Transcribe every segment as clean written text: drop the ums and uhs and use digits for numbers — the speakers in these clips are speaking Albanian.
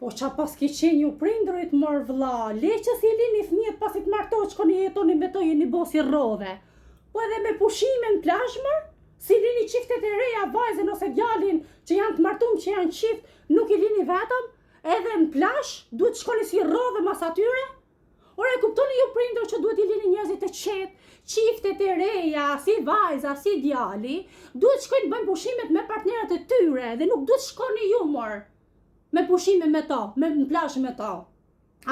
Po qa pas ki qenë ju prindrit mor vlla, le që si lini fëmijët pasi të martohet shkoni jetoni me to jeni bosi rrodhe. Po edhe me pushime në plazh mor, si lini çiftet e reja, vajzën ose djalin që janë të martuar, që janë çift, nuk i lini vetëm, edhe në plazh duhet shkoni si rrodhe mas atyre. Ora e kuptoni ju prindër që duhet i lini njerëzit të qetë, çiftet e reja, si vajza, si djali, duhet shkojnë të bëjnë pushimet me partnerët e tyre dhe nuk duhet shkoni ju mor me pushime me to, në plazh me to.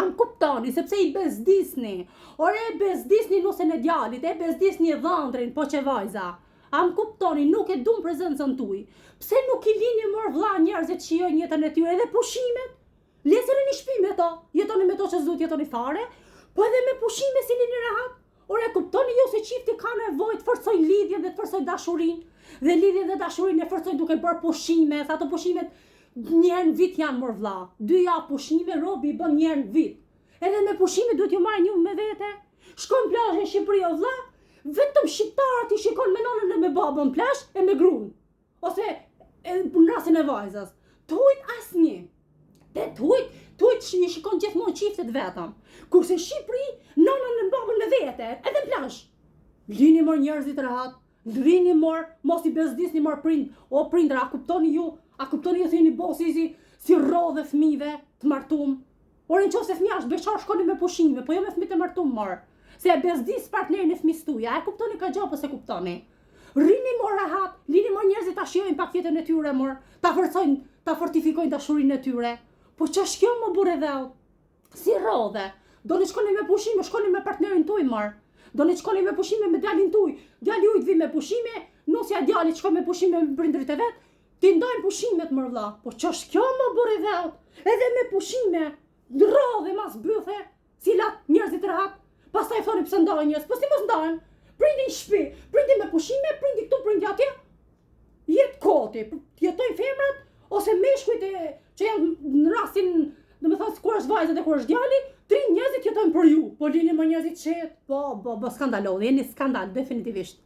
Am kuptoni, sepse i bezdisni. Ore e bezdisni nusen e djalit, e bezdisni e dhëndrin, po që vajza. Am kuptoni, nuk e dum prezencën tuj. Pse nuk i lini mor vlla njerëzit që jojnë jetën e tyre edhe pushimet? Lesërin i shtëpi me to, jetoni me to që s'duhet jetoni fare, po edhe me pushime si lini rehat. Ore kuptoni ju se çifti ka nevojë të forcojnë lidhjen dhe të forcojnë dashurinë. Dhe lidhjen dhe dashurinë e forcojnë duke bërë pushime, sa ato pushimet njerë në vit janë mor vlla. 2 javë pushime, robi i bën njerë në vit. Edhe me pushime duhet ju marrë një me vete. Shkon plazh në Shqipëri o vlla, vetëm shqiptarët i shikon me nonën e me babën plazh e me gruan. Ose në rastin e vajzës. Tujt asnjë. Te tujt i shikon gjithmonë çiftet vetëm. Kurse në Shqipëri nonën e babën me vete, edhe në plazh. Lini mor njerëzit rehat. Lini mor, mos i bezdisni mor prind. O prindra, a kuptoni ju thini bosi si rrodhe fëmijëve të martum? Ore nëse fëmia është beqar shkoni me pushime, po jo me fëmijë të martum mor. Se e bezdis partnerin e fëmisë tuaj, a e kuptoni ka gjë apo se kuptoni? Rini mor rahat, lini mor njerëzit ta shijojnë pak jetën e tyre mor, ta forcojnë, ta fortifikojnë dashurinë e tyre. Po ç'është kjo më burrë dheu? Si rrodhe. Doni shkoni me pushime, shkoni me partnerin tuaj mor. Doni shkoni me pushime me djalin tuaj. Djali juaj vi me pushime, nusja djalit shkon me pushime me prindrit e vet. Ti ndajnë pushimet mor vlla. Po ç'është kjo më burrë dheu? Edhe me pushime, rrodhe mas bythe, si lat njerëzit rehat. Pastaj thoni pse ndajnë njerëz, po si mos ndajnë? Prindi në shtëpi, prindi me pushime, prindi këtu, prindi atje. Jet koti, jetojnë femrat ose meshkujt që janë në rastin, domethënë kur është vajza dhe kur është djali, 3 njerëzit jetojnë për ju. Po lini më njerëzit qetë, po skandalozë, jeni skandal definitivisht.